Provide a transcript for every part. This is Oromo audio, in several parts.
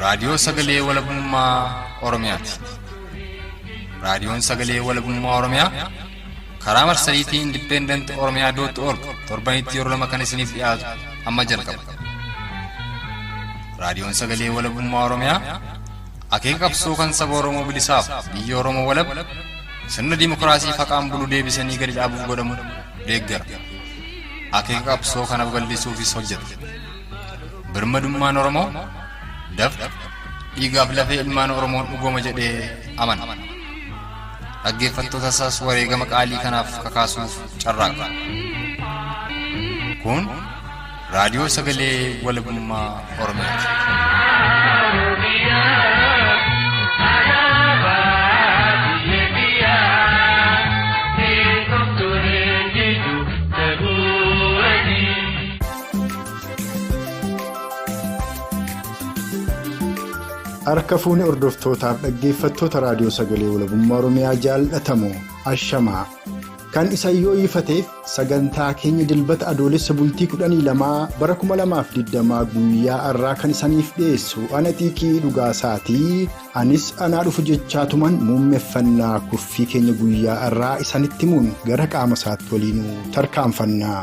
raadiyoo sagalee walabummaa Oromiyaati. Raadiyoon sagalee walabummaa Oromiyaa karaa marsariitii independent.org torbanitti yeroo lama kan isiniif dhiyaatu amma jalqaba. Raadiyoon sagalee walabummaa Oromiyaa akeeka qabsoo kan saba Oromoo bilisaaf biyya Oromoo walab sirna dimokiraasii faqaan bulu deebisanii gadi dhaabuuf godhamu deeggara. Akeeka qabsoo kana babal'isuufis hojjeta. Birmadummaan Oromoo dafqa dhiigaaf lafee ilmaan Oromoon dhugooma jedhee amana. Dhaggeeffattoota isaas wareegama qaalii kanaaf kakaasuuf carraaqa. Kun raadiyoo sagalee walabummaa Oromiyaati. Harka fuuni hordoftootaaf dhaggeeffattoota raadiyoo sagalee walabummaa Oromiyaa jaallatamoo ashamaa kan isa yoo ifateef sagantaa keenya dilbata adoolessa bultii 12 bara 2020 guyyaa irraa kan isaniif dhiyeessu ana xiiqii dhugaasaatii anis anaa dhufu jechaatuman muummeffannaa kuffii keenya guyyaa irraa isanitti himuun gara qaama isaatti waliinuu tarkaanfannaa.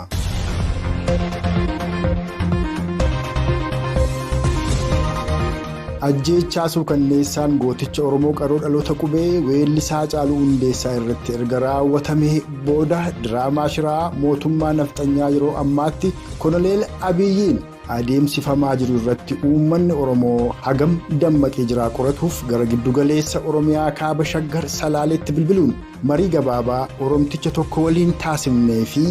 Ajjeechaa kanneessaan gooticha Oromoo qaroo dhaloota qubee weellisaa Haacaaluu Hundeessaa irratti erga raawwatamee booda diraamaa shiraa mootummaa nafxanyaa yeroo ammaatti Koloneel Abiyyiin adeemsifamaa jiru irratti uummanni Oromoo hagam dammaqee jiraa qoratuuf gara giddugaleessa Oromiyaa kaaba Shaggar Salaaleetti bilbiluun marii gabaabaa Oromticha tokko waliin taasifnee fi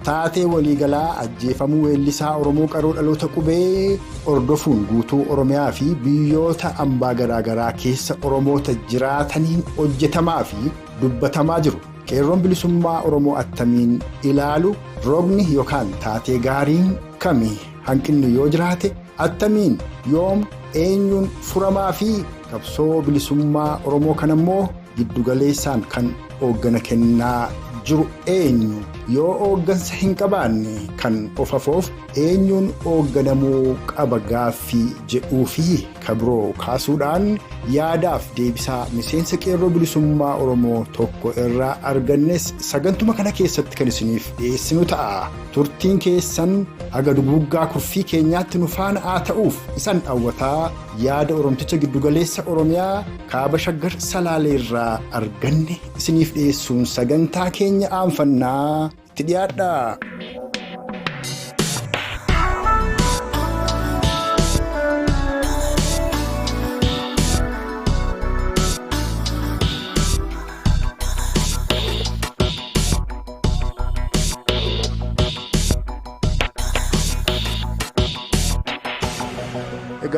taatee waliigalaa ajjeefamuu weellisaa Oromoo qaroo dhaloota qubee hordofuun guutuu Oromiyaa fi biyyoota ambaa garaagaraa keessa Oromoota jiraataniin hojjetamaa fi dubbatamaa jiru. Qeerroon bilisummaa Oromoo attamiin ilaalu roobni yookaan taatee gaariin kami hanqinni yoo jiraate attamiin yoom eenyuun furamaa fi qabsoo bilisummaa Oromoo kan ammoo giddugaleessaan kan hooggana kennaa jiru eenyu yoo hooggansa hin qabaanne kan ofafoof eenyuun hoogganamuu qaba gaaffii jedhuu fi kabiroo kaasuudhaan yaadaaf deebisaa miseensa qeerroo bilisummaa Oromoo tokko irraa argannes sagantuma kana keessatti kan isiniif dhiyeessinu ta'a. Turtiin keessan haga duguggaa kurfii keenyaatti nu faana haa ta'uuf isan hawwataa yaada Oromticha giddugaleessa Oromiyaa kaaba Shaggar Salaalee irraa arganne isiniif dhiyeessuun sagantaa keenya aanfannaa itti dhiyaadhaa.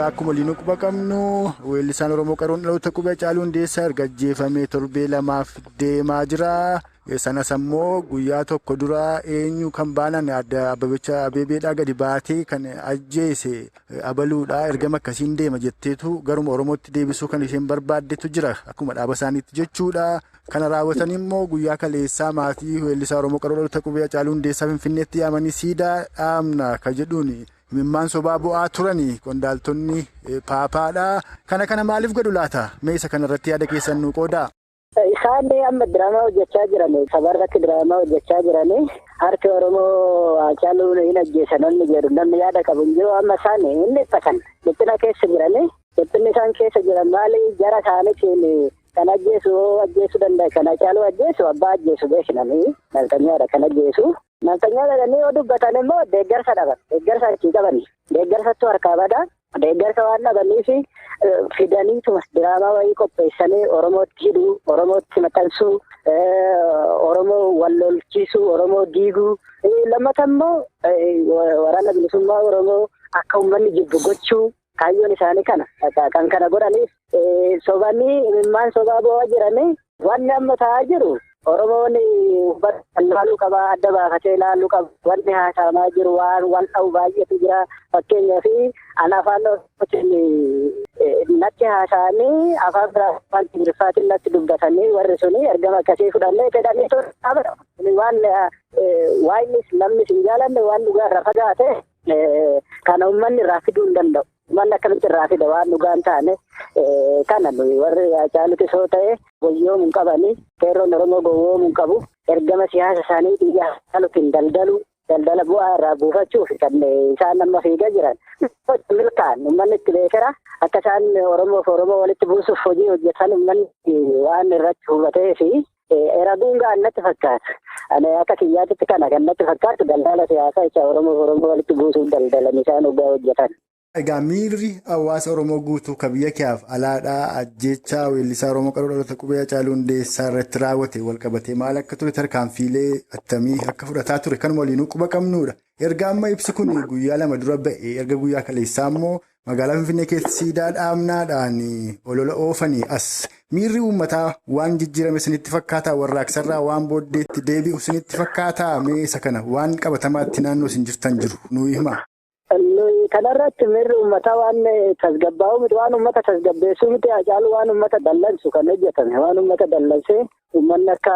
Akkuma liinuu quba qabnu weellisaan Oromoo qaroon dhaloota qubee Haacaaluu Hundeessaa erga ajjeefamee torbee lamaaf deemaa jira. Sanas ammoo guyyaa tokko dura eenyu kan baanan adda Abeebeedhaa gadi baatee kan ajjeese abaluudhaa ergama akkasiin deema jetteetu garuma Oromootti deebisuu kan isheen barbaaddetu jira akkuma dhaaba isaaniitti jechuudha. Kana raawwatan immoo guyyaa kaleessaa maatii weellisaa Oromoo qaroo dhaloota qubee Haacaaluu Hundeessaa Finfinneetti yaamanii siidaa dhaabna kan jedhuun himimmaan sobaa bu'aa turanii qondaaltonni paapaadha. Kana maaliif godhu laata? Meeshaa kanarratti yaada keessan nu qoodaa. Isaan amma diraamaa hojjechaa jiran sabarratti diraamaa hojjechaa jiran harki Oromoo Haacaaluu hin ajjeesan namni jedhu namni yaada qabu hin jiru amma isaan hin dhiphatan dhiphina keessa jiran dhiphinni isaan keessa jiran maali jara isaaniitiin kan ajjeesuu danda'a kan Haacaaluu ajjeesu abbaa ajjeesu beeknanii naltanyaadha kan ajjeesu. Naltanyaa jedhanii yoo dubbatan immoo deeggarsa dhaban deeggarsa harkii qaban deeggarsattuu harkaa badaa deeggarsa waan dhabaniif fidaniituma diraamaa wayii qopheessanii Oromootti hidhuu Oromootti maxxansuu Oromoo wallolchiisuu Oromoo diiguu lammata immoo waraana bilisummaa Oromoo akka uummanni jibbu gochuu kaayyoon isaanii kana kan kana godhaniif sobanii himimmaan sobaa bu'aa jiranii wanni amma ta'aa jiru. Oromoon ilaaluu qaba adda baafatee ilaaluu qaba wanti haasa'amaa jiru waan ta'u baay'eetu jira fakkeenyaaf afaan natti haasa'anii afaan biraan Ingiliffaatiin natti dubbatanii warri suni ergama akkasii fudhannee fedhanii ta'a waan waaynis namni hin jaalanne waan dhugaarra fagaate kana uummanni irraa fiduu hin danda'u manni akkamitti irraa fida waan dhugaan taane kana warri Hacaaluutis yoo ta'e goyyoo mun qabanii qeerroon Oromoo gowwoo mun qabu ergama siyaasa isaanii biyya Hacaaluutiin daldala bu'aa irraa buufachuuf kan isaan amma fiigaa jiran milkaan uummanni itti beekera akka isaan Oromoof Oromoo walitti buusuuf hojii hojjetan uummanni waan irratti hubatee fi eraguun gaannatti fakkaata. Ani akka kiyyaatitti kana kannatti fakkaatu daldala siyaasaa isa Oromoo walitti buusuuf daldalan isaan dhugaa hojjetan. Egaa miirri hawaasa Oromoo guutuu ka biyya keessaaf alaadhaa ajjechaa weellisaa Oromoo qaroo dhaloota qubee Hacaaluu Hundeessaa irratti raawwate walqabatee maal akka ture tarkaanfiilee attamii akka fudhataa ture kan waliinuu quba qabnudha. Erga amma ibsi kun guyyaa 2 dura ba'e erga guyyaa kaleessaa immoo magaalaa Finfinnee keessa siidaa dhaabnaadhaan olola oofanii as miirri uummataa waan jijjiirame isinitti fakkaataa warraaqsarraa waan booddeetti deebi'u isinitti fakkaataa meesa kana waan qabatamaatti naannoo isin jirtan jiru nuu hima. Kanarratti miirri uummataa waan tasgabbaa'u miti waan uummata tasgabbeessuu miti Hacaaluu waan uummata dallansu kan hojjetame waan uummata dallansee uummanni akka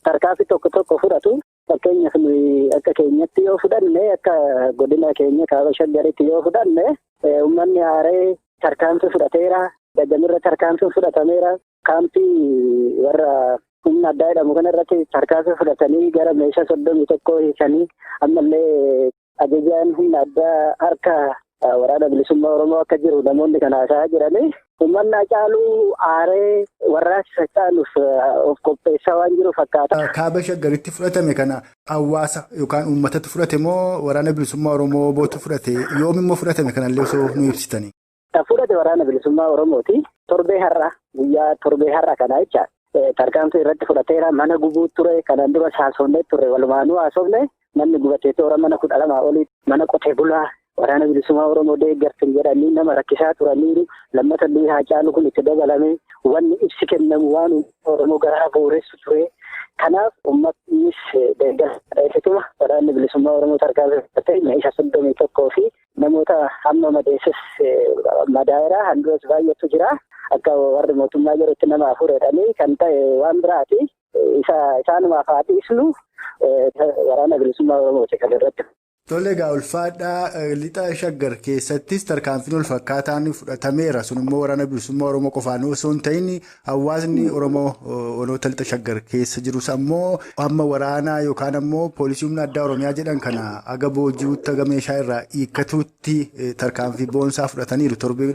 tarkaanfii tokko fudhatu fakkeenyaaf akka keenyatti yoo fudhanne akka godina keenya kaaba shaggaritti yoo fudhanne uummanni haaree tarkaanfii fudhateera gadamirra tarkaanfii fudhatameera kaampii warra humna addaa jedhamu kanarratti tarkaanfii fudhatanii gara meeshaa 31 hiikanii ammallee ajajaan humna addaa harka waraana bilisummaa Oromoo akka jiru namoonni kana haasaa jiranii uummanni Hacaaluu aaree warraaqsa Hacaaluuf of qopheessaa waan jiru fakkaata. Kaaba shaggaritti fudhatame kana hawaasa yookaan uummatatu fudhate moo waraana bilisummaa Oromoo bootu fudhate yoomimmoo fudhatame kanallee osoo nu ibsitanii? Fudhate waraana bilisummaa Oromooti. Guyyaa torbee har'a kanaa jecha tarkaanfii irratti fudhateera mana gubuu ture kanan dura haasofnee ture walumaanuu haasofne namni gubatee toora mana 12 olii mana qotee bulaa waraana bilisummaa Oromoo deeggartan jedhanii nama rakkisaa turaniiru lammata Hacaaluu kun itti dabalame wanni ibsi kennamu waan Oromoo garaa booressu ture. Kanaaf uummatnis deeggarsa waraanni bilisummaa Oromoo tarkaanfii fudhatee meeshaa 31 fi namoota hamma madeessas madaa'eera handuras baay'eetu jira. Akka warri mootummaa jirutti nama afuridhanii kan ta'e waan biraati isaanumaaf haa dhiisnu waraana bilisummaa Oromooti kan irratti. Tole egaa ulfaadhaa lixa shaggar keessattis tarkaanfiin wal fakkaataan fudhatameera sun immoo waraana bilisummaa Oromoo qofaan osoo hin ta'in hawaasni Oromoo onoota lixa shaggar keessa jirus ammoo amma waraanaa yookaan ammoo poolisii humna addaa Oromiyaa jedhan kana aga booji'uutti aga meeshaa irraa hiikkatuutti tarkaanfii boonsaa fudhataniiru torbee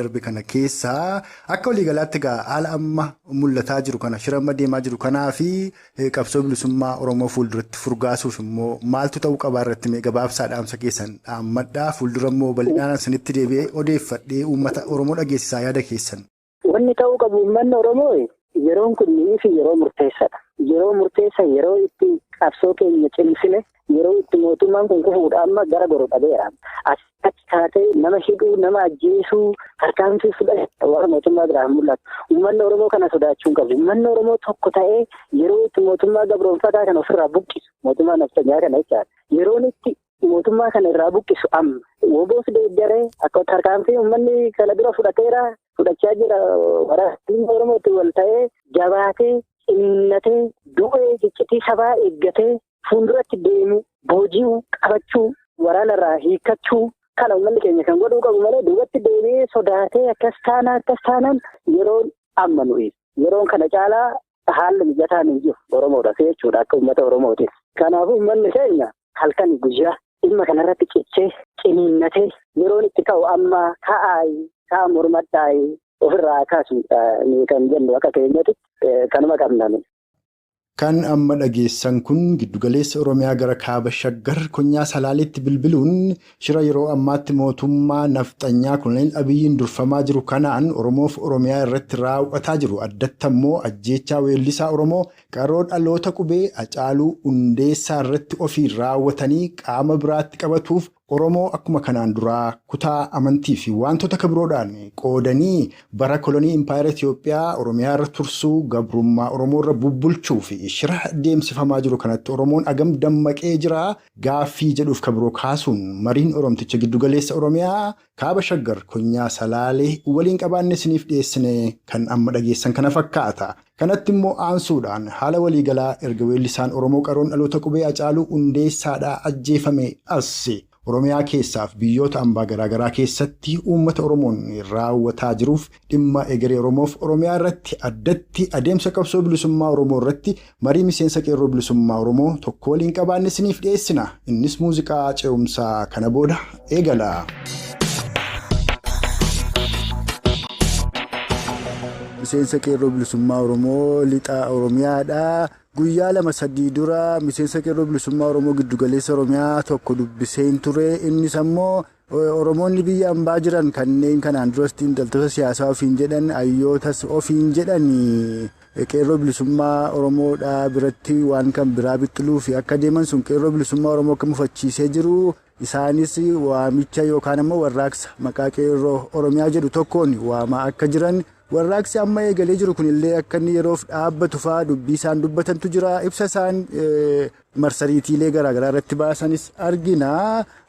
darbe kana keessaa akka waliigalaatti egaa haala amma mul'ataa jiru kana shirama deemaa jiru kanaa fi qabsoo bilisummaa Oromoo fuulduratti furgaasuuf immoo maaltu ta'uu qabaa irratti meeqa gabaabsaa dhaamsa keessan dhaammadhaa fuuldura immoo bal'inaan sanitti deebi'ee odeeffadhee uummata Oromoo dhageessisaa yaada keessan. Wanni ta'uu qabu uummanni Oromoo yeroon kun yeroo murteessaadha. Yeroo murteessa yeroo itti qabsoo keenya cimsine yeroo itti mootummaan kun kufuudha amma gara goroo dhabeera. Achi taatee nama hidhuu nama ajjeesuu tarkaanfii fudhate warra mootummaa biraan mul'atu. Uummanni Oromoo kana sodaachuun qabu. Uummanni Oromoo tokko ta'ee yeroo itti mootummaa gabroonfataa kana ofirraa buqqisu mootummaa naftanyaa kana jechaadha. Yeroon itti mootummaa kana irraa buqqisu amma woboos deeggaree akka tarkaanfii uummanni kana dura fudhachaa jira waraanni Oromootti wal ta'ee jabaatee innatee du'ee iccitii sabaa eeggatee fuulduratti deemu booji'uu qabachuu waraana irraa hiikkachuu kana uummanni keenya kan godhuu qabu malee duubatti deebi'ee sodaatee akkas taanaan yeroon amma nuyi yeroon kana caalaa haalli mijataan hin jiru Oromoodhaaf jechuudha akka uummata Oromootiif. Kanaafuu uummanni keenya halkan guyyaa dhimma kanarratti cichee ciniinnatee yeroon itti ka'u amma ka'a mormadhaa'ee ofirraa kaasu kan jennu akka keenyatti kanuma qabname. Kan amma dhageessan kun giddugaleessa Oromiyaa gara kaaba shaggar konyaa Salaaleetti bilbiluun shira yeroo ammaatti mootummaa nafxanyaa Koloneel Abiyyiin durfamaa jiru kanaan Oromoof Oromiyaa irratti raawwataa jiru addatti ammoo ajjeechaa weellisaa Oromoo qaroo dhaloota qubee Hacaaluu Hundeessaa irratti ofii raawwatanii qaama biraatti qabatuuf Oromoo akkuma kanaan duraa kutaa amantii fi wantoota kabiroodhaan qoodanii bara kolonii impaayera Itoophiyaa Oromiyaa irra tursuu gabrummaa Oromoo irra bubbulchuu fi shira deemsifamaa jiru kanatti Oromoon agam dammaqee jira gaaffii jedhuuf kabiroo kaasuun mariin Oromticha giddugaleessa Oromiyaa kaaba shaggar konyaa Salaalee waliin qabaanne isiniif dhiyeessine kan amma dhageessan kana fakkaata. Kanatti immoo aansuudhaan haala waliigalaa erga weellisaan Oromoo qaroon dhaloota qubee Hacaaluu Hundeessaadhaa ajjeefame as Oromiyaa keessaaf biyyoota ambaa garaagaraa keessatti uummata Oromoon raawwataa jiruuf dhimma egeree Oromoof Oromiyaa irratti addatti adeemsa qabsoo bilisummaa Oromoo irratti marii miseensa qeerroo bilisummaa Oromoo tokko waliin qabaanne isiniif dhiyeessina. Innis muuziqaa ce'umsaa kana booda eegala. Miseensa qeerroo bilisummaa Oromoo lixa Oromiyaadha. Guyyaa 2-3 dura miseensa qeerroo bilisummaa Oromoo giddugaleessa Oromiyaa tokko dubbiseen ture. Innis ammoo Oromoonni biyya ambaa jiran kanneen kanaan duras xiinxaltoota siyaasaa ofiin jedhan hayyootas ofiin jedhan qeerroo bilisummaa Oromoodha biratti waan kan biraa bixxiluu fi akka deeman sun qeerroo bilisummaa Oromoo akka mufachiisee jiru. Isaanis waamicha yookaan ammoo warraaqsa maqaa qeerroo Oromiyaa jedhu tokkoon waamaa akka jiran. Warraaqsi amma eegalee jiru kunillee akka inni yeroof dhaabbatu fa'aa dubbii isaan dubbatantu jira. Ibsa isaan marsariitiilee garaagaraa irratti baasanis argina.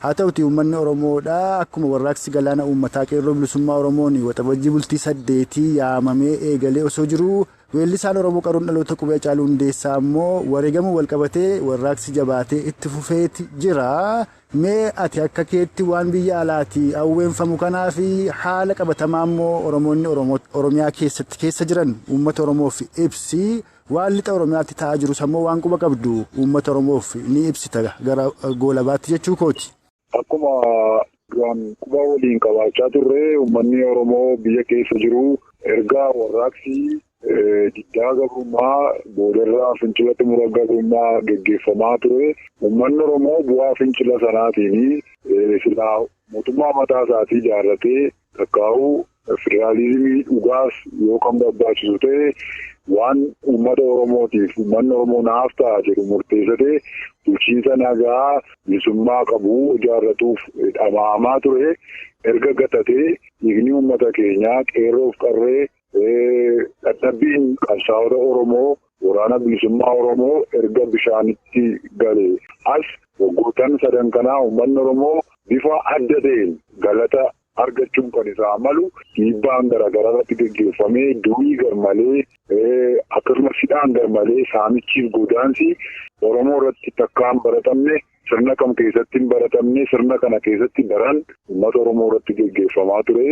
Haa ta'uti uummanni Oromoodha akkuma warraaqsi galaana uummataa qeerroo bilisummaa Oromoon waxabajjii bultii 8 yaamamee eegalee osoo jiru. Weellisaan Oromoo qaruun dhaloota qubee Haacaaluu Hundeessaa ammoo wareegamuu walqabatee warraaqsi jabaatee itti fufeeti jira. Mee ati akka keetti waan biyya alaatii awweenfamu kanaa fi haala qabatamaa ammoo Oromoonni Oromiyaa keessatti keessa jiran uummata Oromoof ibsi. Waan lixa Oromiyaatti ta'aa jirus ammoo waan quba qabdu uummata Oromoof ni ibsita gara goolabaatti jechuu kooti. Akkuma waan quba waliin qabaachaa turre uummanni Oromoo biyya keessa jiru erga warraaqsi diddaa gabrummaa boodarraa fincila xumura gabrummaa geggeeffamaa ture. Uummanni Oromoo bu'aa fincila sanaatiin silaa mootummaa mataa isaatii ijaarratee takkaa'uu federaalizimii dhugaas yoo kan barbaachisu ta'e waan uummata Oromootiif uummanni Oromoo naaf ta'a jedhu murteessatee bulchiinsa nagaa bilisummaa qabu ijaarratuuf dhama'amaa ture. Erga gatatee dhiigni uummata keenyaa qeerroof qarree dadhabbiin qabsaa'ota Oromoo waraana bilisummaa Oromoo erga bishaanitti gale as waggoottan 3 kanaa uummanni Oromoo bifa adda ta'een galata argachuun kan isaa malu dhiibbaan garaagaraa irratti geggeeffamee durii garmalee akkasumas hidhaan garmalee saamichiif godaansi Oromoo irratti takkaan baratamne sirna kam keessatti hin baratamne sirna kana keessatti baran uummata Oromoo irratti geggeeffamaa ture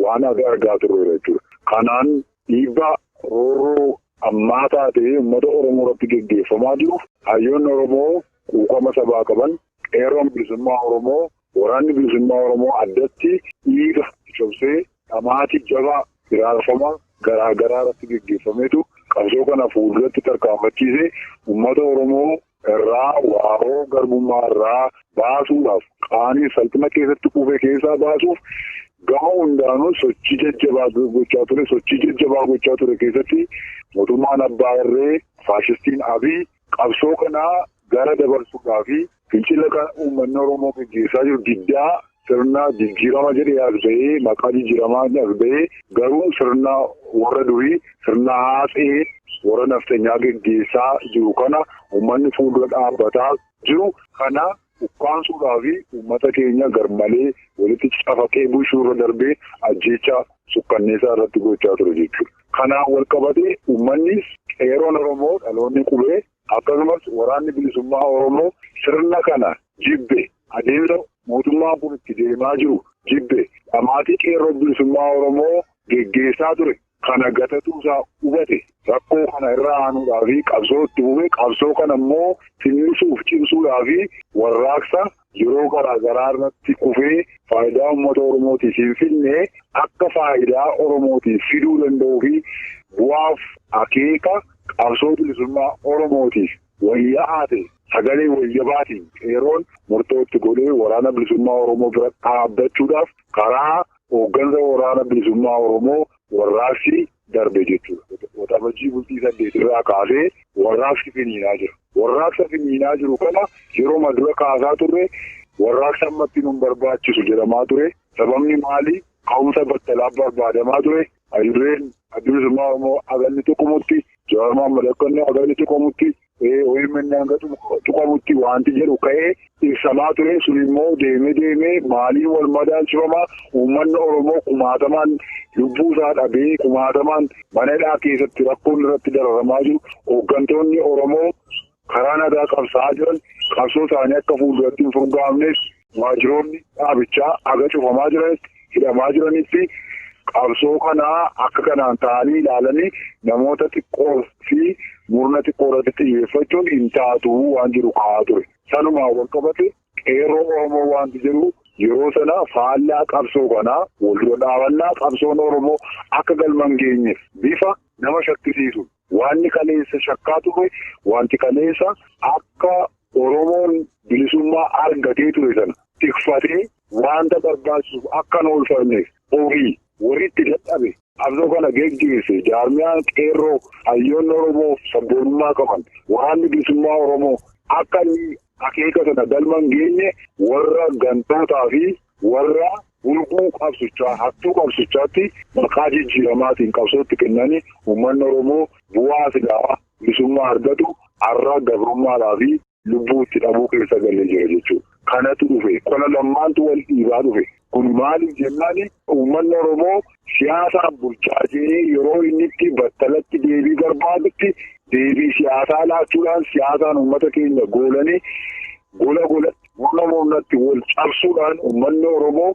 waan argaa turre jechuudha. Kanaan dhiibbaa roorroo ammaa taatee uummata Oromoo irratti geggeeffamaa jiru hayyoonni Oromoo quuqama sabaa qaban qeerroon bilisummaa Oromoo waraanni bilisummaa Oromoo addatti dhiiga cobsee dhamaatii jabaa hiraarfama garaagaraa irratti geggeeffameetu qabsoo kana fuulduratti tarkaanfachiisee uummata Oromoo irraa waaroo garbummaa irraa baasuudhaaf qaanii salphina keessatti kuufee keessaa baasuuf gama hundaanuu sochii jajjabaa gochaa ture keessatti mootummaan abbaa irree faashistiin Abiy qabsoo kanaa gara dabarsuudhaa fi fincila kan uummanni Oromoo gaggeessaa jiru diddaa sirna jijjiirama jedhee as bahee maqaa jijjiiramaa as bahee garuu sirna warra durii sirna haaxee warra naftanyaa gaggeessaa jiru kana uummanni fuuldura dhaabbataa jiru kana ukkaansuudhaa fi uummata keenya garmalee walitti cafaqee bushuurra darbee ajjeechaa sukkanneessaa irratti gochaa ture jechuudha. Kanaan wal qabatee uummannis qeerroon Oromoo dhaloonni qubee akkasumas waraanni bilisummaa Oromoo sirna kana jibbe adeemsa mootummaan kun itti deemaa jiru jibbe dhamaatii qeerroo bilisummaa Oromoo geggeessaa ture kana gatatuusaa hubate rakkoo kana irraa aanuudhaa fi qabsoo itti bu'ee qabsoo kana immoo tinnisuuf cimsuudhaa fi warraaqsa yeroo garaagaraa irratti kufee faayidaa uummata Oromootiif hin finne akka faayidaa Oromootiif fiduu danda'uu fi bu'aaf akeeka qabsoo bilisummaa Oromootiif wayyaa'aa ta'e sagalee wayyabaatiin qeerroon murtootti godhee waraana bilisummaa Oromoo bira dhaabbachuudhaaf karaa hooggansa waraana bilisummaa Oromoo warraaqsi darbe jechuudha. Waxabajjii bultii 8 irraa kaasee warraaqsi finiinaa jira. Warraaqsa finiinaa jiru kana yeroo madura kaasaa turre warraaqsa ammatti nun barbaachisu jedhamaa ture. Sababni maali? Ka'umsa battalaa barbaadamaa ture. Adurreen bilisummaa Oromoo agalli tuqumutti Jawaar Mohaammed akkanni agalli tuqamutti OMN hanga tuqamutti wanti jedhu ka'ee ibsamaa ture. Sun immoo deemee maaliin wal madaalchifamaa uummanni Oromoo kumaatamaan lubbuu isaa dhabee kumaatamaan mana hidhaa keessatti rakkoon irratti dararamaa jiru. Hooggantoonni Oromoo karaa nagaa qabsaa'aa jiran qabsoo isaanii akka fuulduratti hin furgaafnes waajiroonni dhaabichaa aga cufamaa jiranitti hidhamaa jiranitti qabsoo kanaa akka kanaan ta'anii ilaalanii namoota xiqqoo fi murna xiqqoo irratti xiyyeeffachuun hin taatu waan jiru kaa'aa ture. Sanumaan wal qabate qeerroo Oromoo wanti jiru yeroo sana faallaa qabsoo kanaa waldura dhaabannaa qabsoon Oromoo akka galman geenyeef bifa nama shakkisiisu. Wanti kaleessa shakkaa ture wanti kaleessa akka Oromoon bilisummaa argatee ture sana tikfatee wanta barbaachisu akka hin oolfanneef ofii walitti dadhabe qabsoo kana geggeesse jaarmiyaan qeerroo hayyoonni Oromoo sabboonummaa qaban waraanni bilisummaa Oromoo akka inni akeeka sana galman geenye warra gantootaa fi warra bulguu qabsichaa hattuu qabsichaatti maqaa jijjiiramaatiin qabsootti kennanii uummanni Oromoo bu'aa silaa bilisummaa argatu har'a gabrummaadhaa fi lubbuutti dhabuu keessa galee jira jechuudha. Kanatu dhufe qola lamaantu wal dhiibaa dhufe kun maaliif jennaan uummanni Oromoo siyaasaan bulchaajee yeroo inni itti battalatti deebii barbaadutti deebii siyaasaa laachuudhaan siyaasaan uummata keenya goolanii golatti mormatti wal cabsuudhaan uummanni Oromoo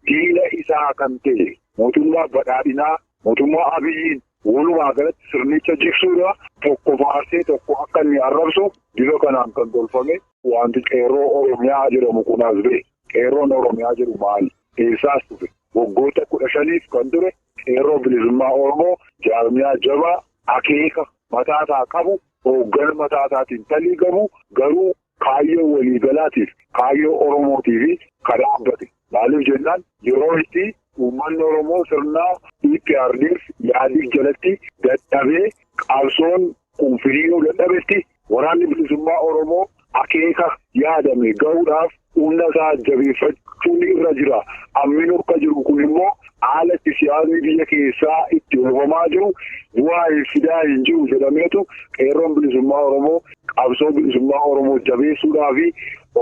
diina isaa kan ta'e mootummaa badhaadhinaa mootummaa Abiyyiin walumaa galatti sirnicha jigsuudha tokko faarsee tokko akka inni arrabsu bifa kanaan kan tolfame wanti qeerroo Oromiyaa jedhamu kun as ba'e. Qeerroon Oromiyaa jedhu maali? Eessaas dhufe? Waggoota 15 kan ture qeerroo bilisummaa Oromoo jaarmiyaa jabaa akeeka mataasaa qabu hooggana mataasaatiin talii qabu garuu kaayyoo waliigalaatiif kaayyoo Oromootiif kan dhaabbate. Maaliif jennaan yeroo itti uummanni Oromoo sirnaa EPRDF yaadii jalatti dadhabee qabsoon kun firiiruu dadhabetti waraanni bilisummaa Oromoo akeeka yaadame gahuudhaaf humna isaa jabeeffachuun irra jira. Ammin akka jiru kun immoo haala itti siyaasni biyya keessaa itti oofamaa jiru bu'aa fidaa hin jiru jedhameetu qeerroon bilisummaa Oromoo qabsoo bilisummaa Oromoo jabeessuudhaa fi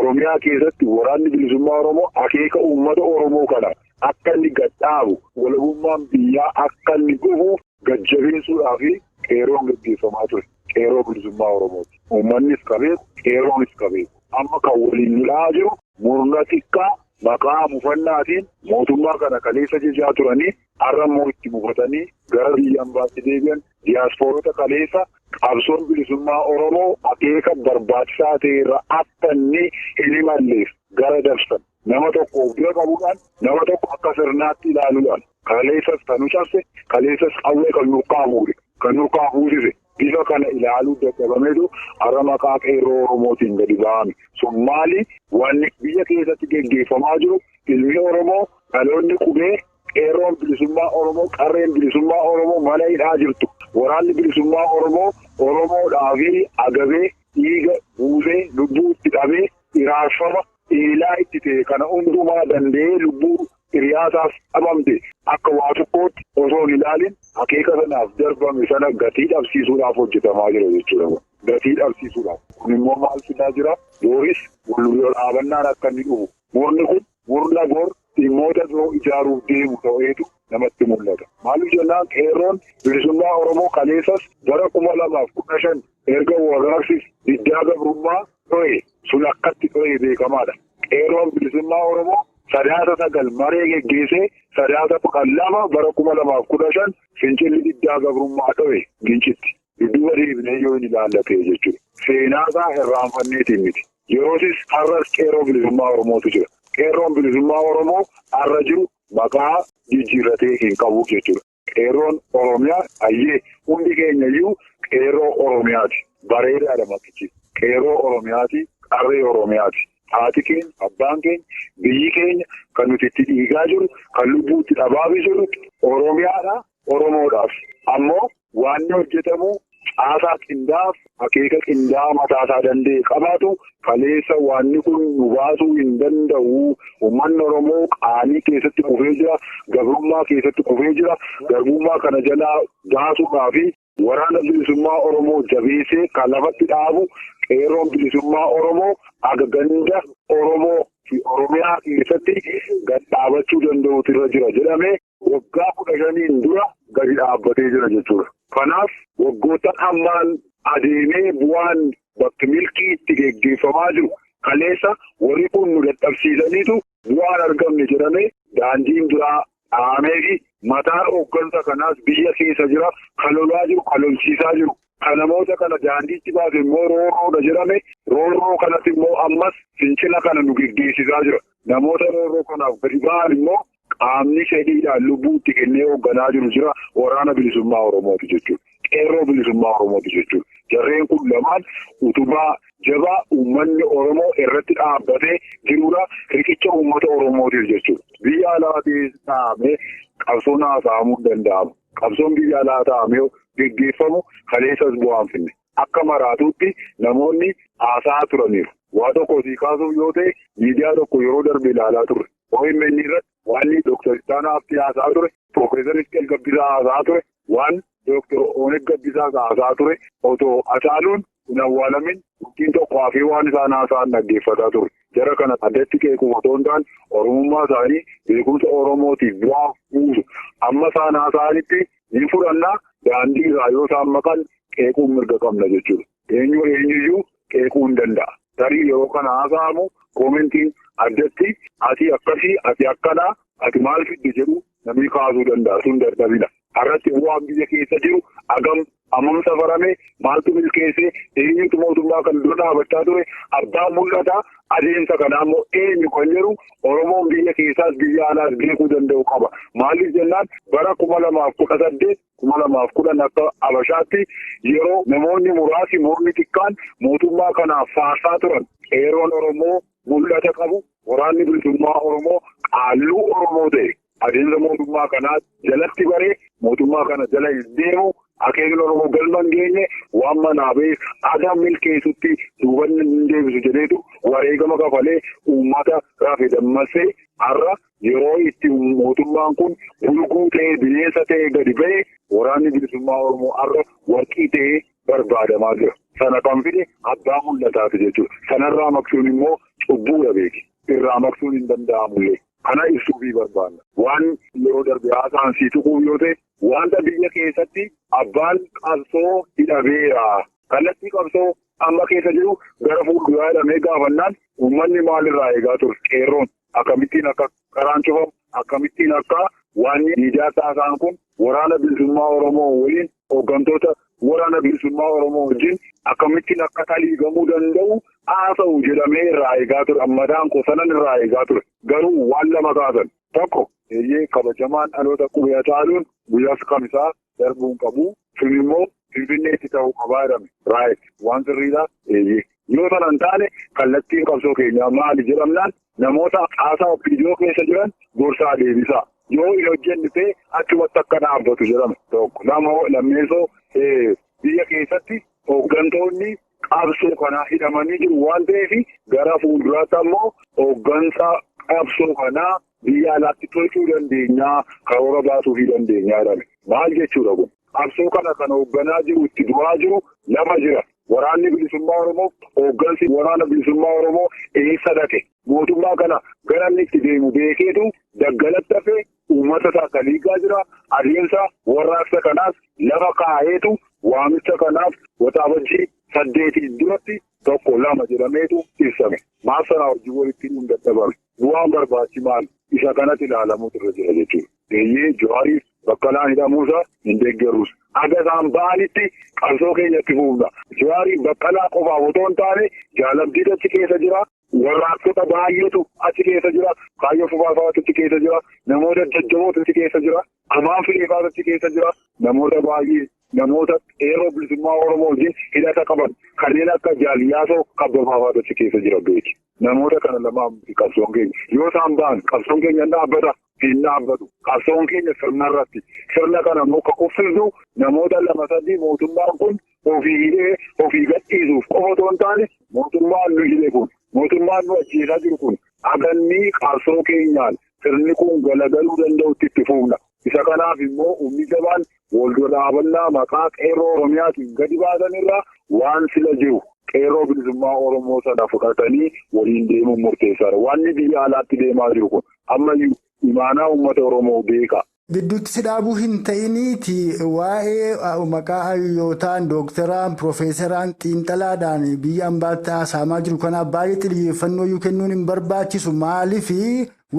Oromiyaa keessatti waraanni bilisummaa Oromoo akeeka uummata Oromoo kana akka inni gadhaabu walabummaan biyyaa akka inni dhufu gajjabeessuudhaa fi qeerroon gaggeeffamaa ture. Qeerroo bilisummaa Oromooti. Uummannis qabeeku qeerroonis qabeeku. Amma kan waliin lolaa jiru murna xiqqaa maqaa mufannaatiin mootummaa kana kaleessa jechaa turanii har'a immoo itti mufatanii gara biyya ambaatti deebi'an diyaaspoorota kaleessa qabsoon bilisummaa Oromoo akeeka barbaachisaa ta'e irra akka inni hin himalleef gara dabsan. Nama tokko of bira qabuudhaan nama tokko akka sirnaatti ilaaluudhaan kaleessas kan nu cabse kaleessas qawwee kan nurkaa fuudhe kan nurkaa fuudhise bifa kana ilaaluu dadhabameetu har'a maqaa qeerroo Oromootiin gadi ba'ame. Sun maali wanni biyya keessatti geggeeffamaa jiru ilmi Oromoo dhaloonni qubee qeerroon bilisummaa Oromoo qarreen bilisummaa Oromoo mana hidhaa jirtu. Waraanni bilisummaa Oromoo Oromoodhaa fi agabee dhiiga buusee lubbuu itti dhabee iraarfama eelaa itti ta'e kana hundumaa danda'ee lubbuu hiriyaasaaf dhabamte akka waa tokkootti osoo hin ilaalin akeeka sanaaf darbame sana gatii dhabsiisuudhaaf hojjetamaa jira jechuudha. Gatii dhabsiisuudhaaf. Kun immoo maal fidaa jira? Yooris wal dhaabannaan akka inni dhufu. Murni kun murna bor dhimmoota biroo ijaaruuf deemu ta'eetu namatti mul'ata. Maaliif jennaan qeerroon bilisummaa Oromoo kaleessas bara 2015 erga warraaqsi diddaa gabrummaa dho'e sun akkatti dho'e beekamaadha. Qeerroon bilisummaa Oromoo sadaasa 9 maree geggeessee sadaasa 12 bara 2015 fincilli diddaa gabrummaa dho'e gincitti. Dudduuba deebinee yoo hin ilaallate jechuudha. Seenaasaa irraanfanneetiin miti. Yeroosis har'as qeerroo bilisummaa Oromootu jira. Qeerroon bilisummaa Oromoo har'a jiru maqaa jijjiirratee hin qabu jechuudha. Qeerroon Oromiyaa ayyee hundi keenya iyyuu qeerroo Oromiyaati. Bareedaadha maqichi. Qeerroo Oromiyaati. Qarree Oromiyaati. Haati keenya, abbaan keenya, biyyi keenya kan nuti itti dhiigaa jiru, kan lubbuutti dhabaa jiru Oromiyaadha. Oromoodhaaf. Ammoo waan hojjetamu caasaa qindaa'aaf akeeka qindaa'aa mataasaa danda'e qabaatu kaleessa waanni kun nu baasuu hin danda'u. Uummanni Oromoo qaanii keessatti kufee jira, gabrummaa keessatti kufee jira. Garbummaa kana jalaa baasuudhaa fi waraana bilisummaa Oromoo jabeessee kan lafatti dhaabu qeerroon bilisummaa Oromoo aga ganda Oromoo fi Oromiyaa keessatti gad dhaabachuu danda'utu irra jira jedhamee waggaa 15 dura gadi dhaabbatee jira jechuudha. Kanaaf waggoota ammaan adeemee bu'aan bakki milkii itti geggeeffamaa jiru kaleessa warri kun nu dadhabsiisaniitu waan argamne jedhamee daandiin duraa dhahamee fi mataan hooggansa kanaas biyya keessa jira kalolaa jiru kalolchiisaa jiru. Kan namoota kana daandiitti baase immoo roorroodha jedhame roorroo kanatti immoo ammas fincila kana nu geggeessisaa jira. Namoota roorroo kanaaf gadi ba'an immoo qaamni fedhiidhaan lubbuutti kennee hoogganaa jiru jira waraana bilisummaa Oromooti jechuudha. Qeerroo bilisummaa Oromooti jechuudha. Jarreen kun lamaan utubaa jabaa uummanni Oromoo irratti dhaabbatee jirudha. Riqicha uummata Oromootiif jechuudha. Biyya alaatii dhahamee qabsoon haasa'amuu hin danda'amu. Qabsoon biyya alaa taa'amee geggeeffamu kaleessas bu'aan finne. Akka maraatuutti namoonni haasa'aa turaniiru. Waa tokko sii kaasuuf yoo ta'e miidiyaa tokko yeroo darbe ilaalaa turre. OMN irratti waan Dr. Ittaanaa Abdii haasa'aa ture, Profeesar Isqeel Gabbisaa haasa'aa ture, waan Dr. Oneg Gabbisaa haasa'aa ture, otoo Hacaaluun hin awwaalamin ittiin tokko hafee waan isaan haasa'an dhaggeeffataa ture. Jara kana addatti qeequu otoo hin taane Oromummaa isaanii beekumsa Oromootiif bu'aa buusu. Amma isaan haasa'anitti ni fudhannaa daandii irraa yoo isaan maqan qeequun mirga qabna jechuudha. Eenyuyyuu qeequu hin danda'a. Tarii yeroo kana haasa'amu koomentiin addatti ati akkasii ati akkanaa ati maal fidde jedhu namni kaasuu danda'a sun dadhabina. Irratti bu'aan biyya keessa jiru hammam safarame maaltu milkeessee eenyutu mootummaa kan dura dhaabachaa ture abbaan mul'ata adeemsa kanaa immoo eenyu kan jedhu Oromoon biyya keessaas biyya alaas beekuu danda'u qaba. Maaliif jennaan bara 2018 2010 akka Habashaatti yeroo namoonni muraasi mormi xiqqaan mootummaa kanaaf faarsaa turan qeerroon Oromoo mul'ata qabu waraanni bilisummaa Oromoo qaalluu Oromoo ta'e. Adeemsa mootummaa kanaa jalatti baree mootummaa kana jala hin deemu akeekni Oromoo galma hin geenye waan manaa ba'ee adam milkeessutti duubanni hin deebisu jedheetu wareegama kafalee uummata rafe dammassee har'a yeroo itti mootummaan kun bulguu ta'ee bineensa ta'ee gadi ba'ee waraanni bilisummaa Oromoo har'a warqii ta'ee barbaadamaa jira. Sana kan fide abbaa mul'ataati jechuudha. Sanarraa maqsuun immoo cubbuudha beeki. Irraa maqsuun hin danda'amullee. Kana ibsuufii barbaanna. Waan yeroo darbe haasa'an sii tuquuf yoo ta'e wanta biyya keessatti abbaan qabsoo hidhameera. Kallattii qabsoo amma keessa jiru gara fuulduraa hidhamee gaafannaan uummanni maalirraa eegaa ture? Qeerroon akkamittiin akka karaan cufamu akkamittiin akka waan miidiyaa taasaan kun waraana bilisummaa Oromoo waliin hooggantoota waraana bilisummaa Oromoo wajjin akkamittiin akka taliigamuu danda'u haasa'u jedhamee irraa eegaa ture. Ammadaan qosanan irraa eegaa ture. Garuu waan lama kaasan tokko kabajamaan dhaloota qubee Hacaaluun guyyaa kamisaa darbuun qabu sun immoo Finfinneetti ta'uu qabaa jedhame. Raayit waan sirriidhaa yoo sanan taane kallattiin qabsoo keenyaa maali jedhamnaan namoota haasaa viidiyoo keessa jiran gorsaa deebisaa. Yoo hin hojjenne ta'e achumatti akka dhaabbatu jedhame tokko. Lammeessoo biyya keessatti hooggantoonni qabsoo kanaa hidhamanii jiru waan ta'eef gara fuulduraatti ammoo hooggansa qabsoo kanaa biyya alaatti tolchuu dandeenyaa karoora baasuufii dandeenyaa jedhame. Maal jechuudha kun? Qabsoo kana kan hoogganaa jiru itti du'aa jiru lama jira. Waraanni bilisummaa Oromoo hooggansi waraana bilisummaa Oromoo eessa dhaqe? Mootummaa kana gara inni itti deemu beekeetu daggalatti hafee uummata isaa kaliigaa jira. Adeemsa warraaqsa kanaas lafa kaa'eetu waamicha kanaaf waxabajjii 8 duratti tokko lama jedhameetu ibsame. Maaf sanaa hojii walitti hidhuun dadhabame. Bu'aan barbaachi maal? Isa kanatti ilaalamuutu irra jira jechuudha. Jawaariif Baqqalaan hidhamuusaa hin deeggarrus. Aga isaan ba'anitti qabsoo keenyatti fuufna. Jawaariif Baqqalaa qofaaf otoo hin taane jaalabdiin achi keessa jira. Warraaqsota baay'eetu achi keessa jira. Kaayyoo fufaafaatu achi keessa jira. Namoota jajjabootu achi keessa jira. Amaan fileefaatu achi keessa jira. Namoota baay'ee namoota qeerroo bilisummaa Oromoo wajjin hidhata qaban kanneen akka Jaaliyaasoo Kabbafaafaatu achi keessa jira beeki. Namoota kana lamaan qabsoon keenya yoo isaan ba'an qabsoon keenya dhaabbata hin dhaabbatu. Qabsoon keenya sirna irratti sirna kana immoo kan uffisnu namoota 2-3 mootummaan kun ofii hidhee ofii gadhiisuuf qofa otoo hin taane mootummaan nu hidhe kun mootummaan nu ajjeesaa jiru kun agannii qabsoo keenyaan sirni kun galagaluu danda'utti itti fuufna. Isa kanaaf immoo humni jabaan waldura dhaabannaa maqaa qeerroo Oromiyaatiin gadi baasanirraa waan sila jiru qeerroo bilisummaa Oromoo sana fudhatanii waliin deemuun murteessaadha. Wanni biyya alaatti deemaa jiru kun ammayyuu imaanaa uummata Oromoo beeka. Gidduutti si dhaabuu hin ta'iniiti waa'ee maqaa hayyootaan dooktaraan piroofeesaraan xiinxalaadhaan biyya ambaatti haasa'amaa jiru kanaaf baay'ee xiyyeeffannoo kennuun hin barbaachisu maaliif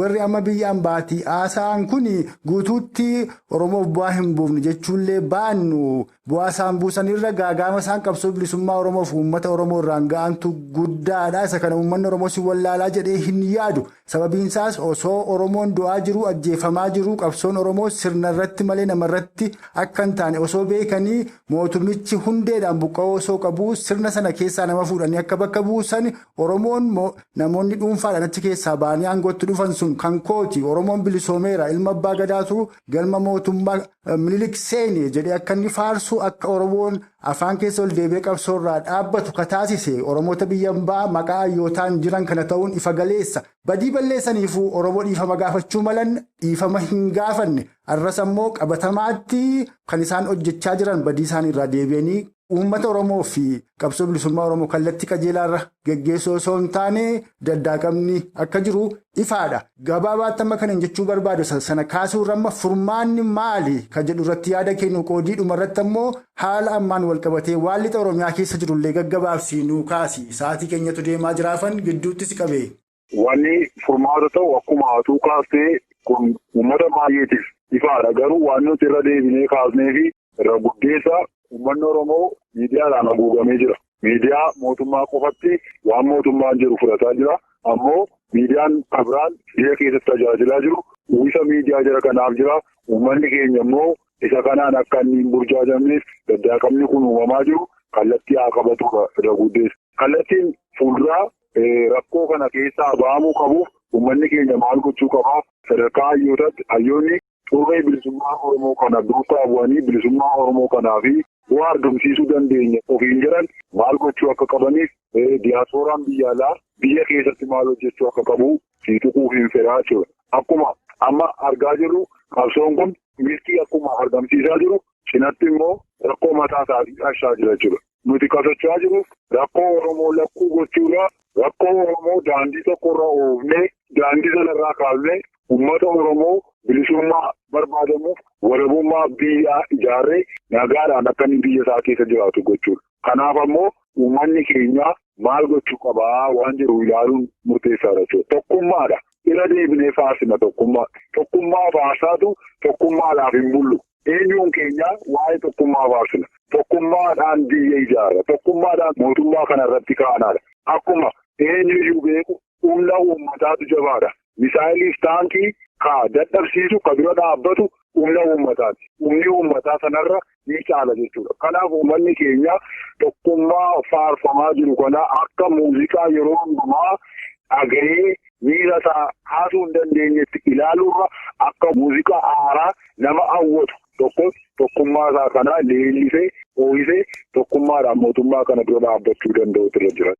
warri amma biyya ambaatti haasa'an kun guutuutti Oromoof bu'aa hin buufne jechuullee baannu bu'aa isaan buusanirra gaagama isaan qabsoo bilisummaa Oromoof uummata Oromoo irraan ga'antu guddaadha. Isa kana uummanni Oromoo si wallaalaa jedhee hin yaadu. Sababiin isaas osoo Oromoon du'aa jiru ajjeefamaa jiru qabsoon Oromoo sirna irratti malee namarratti akka hin taane osoo beekanii mootummichi hundeedhaan buqqa'oo osoo qabu sirna sana keessaa nama fuudhanii akka bakka buusan Oromoon namoonni dhuunfaadhaan achi keessaa ba'anii aangootti dhufan sun kan kooti Oromoon bilisoomeera ilma abbaa gadaatu galma mootummaa Minilik seeni jedhee akka inni faarsu akka Oromoon afaan keessa ol deebi'ee qabsoo irraa dhaabbatu kataasise Oromoota biyya ambaa maqaa hayyootaan jiran kana ta'uun ifa galeessa. Badii balleessaniifuu Oromoo dhiifama gaafachuu malan dhiifama hin gaafanne arras ammoo qabatamaatti kan isaan hojjechaa jiran badii isaan irraa deebi'anii uummata Oromoo fi qabsoo bilisummaa Oromoo kallattii qajeelaarra geggeessoo osoo hin taane daddaaqamni akka jiru ifaadha. Gabaabaatti amma kana jechuu barbaadu sana kaasuurra amma furmaanni maali kan jedhu irratti yaada kennu qoodiidhuma irratti ammoo haala ammaan walqabatee waan lixa Oromiyaa keessa jirullee gaggabaabsii nuu kaasi sa'aatii keenyatu deemaa jiraafan gidduutti si qabee. Wanni furmaata ta'u akkuma haatuu kaastee kun uummata baay'eetiif ifaadha garuu waan nuti irra deebinee kaasnee fi irra guddeessa uummanni Oromoo miidiyaadhaan haguugamee jira. Miidiyaa mootummaa qofatti waan mootummaan jedhu fudhataa jira. Ammoo miidiyaan kabiraan biyya keessatti tajaajilaa jiru. Uwwisa miidiyaa jara kanaaf jira. Uummanni keenya immoo isa kanaan akka inni hin burjaajamneef daddaaqamni kun uumamaa jiru. Kallattii haa qabatudha irra guddeessa. Kallattiin fuulduraa rakkoo kana keessaa ba'amuu qabuuf uummanni keenya maal gochuu qabaa? Sadarkaa hayyootaatti hayyoonni xurree bilisummaa Oromoo kana duukaa bu'anii bilisummaa Oromoo kanaa fi bu'aa argamsiisuu dandeenya ofiin jiran maal gochuu akka qabaniif diyaasporaan biyya alaa biyya keessatti maal hojjechuu akka qabu tuquuf hin fedhaa jechuudha. Akkuma amma argaa jirru qabsoon kun milkii akkuma argamsiisaa jiru cinatti immoo rakkoo mataa isaatii dhashaa jira jechuudha. Nuti qabsachaa jiru rakkoo Oromoo lakkuu gochuudha. Rakkoo Oromoo daandii tokkorra oofnee daandii sanarraa kaasnee uummata Oromoo bilisummaa barbaadamuuf walabummaa biyyaa ijaarree nagaadhaan akka inni biyya isaa keessa jiraatu gochuudha. Kanaaf ammoo uummanni keenya maal gochuu qabaa waan jiru ilaaluun murteessaadha jechuudha. Tokkummaadha. Irra deebinee faarsina tokkummaa. Tokkummaa faarsaatu tokkummaadhaaf hin bullu. Eenyuun keenya waa'ee tokkummaa faarsina. Tokkummaadhaan biyya ijaarra. Tokkummaadhaan mootummaa kana irratti kaa'anaadha. Akkuma eenyuyyuu beeku humna uummataatu jabaadha. Misaayiliif taankii dadhabsiisu ka dura dhaabbatu humna uummataati. Humni uummataa sanarra ni caala jechuudha. Kanaaf uummanni keenya tokkummaa faarfamaa jiru kana akka muuziqaa yeroo hundumaa dhaga'ee miira isaa haasuu hin dandeenyetti ilaaluurra akka muuziqaa haaraa nama hawwatu tokkummaa isaa kana leellisee ho'isee tokkummaadhaan mootummaa kana dura dhaabbachuu danda'utu irra jira.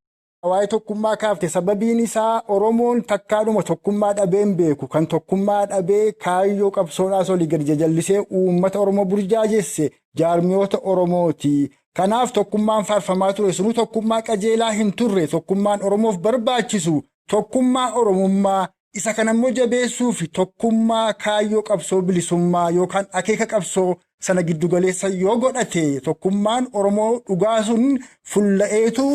Waa'ee tokkummaa kaafte sababiin isaa Oromoon takkaadhuma tokkummaa dhabeen beeku kan tokkummaa dhabee kaayyoo qabsoodhaas olii gadi jajallisee uummata Oromoo burjaajesse jaarmiyoota Oromooti. Kanaaf tokkummaan faarfamaa ture sunuu tokkummaa qajeelaa hin turre tokkummaan Oromoof barbaachisu tokkummaa Oromummaa isa kanammoo jabeessuu fi tokkummaa kaayyoo qabsoo bilisummaa yookaan akeeka qabsoo sana giddugaleessa yoo godhate tokkummaan Oromoo dhugaa sun fulla'eetu.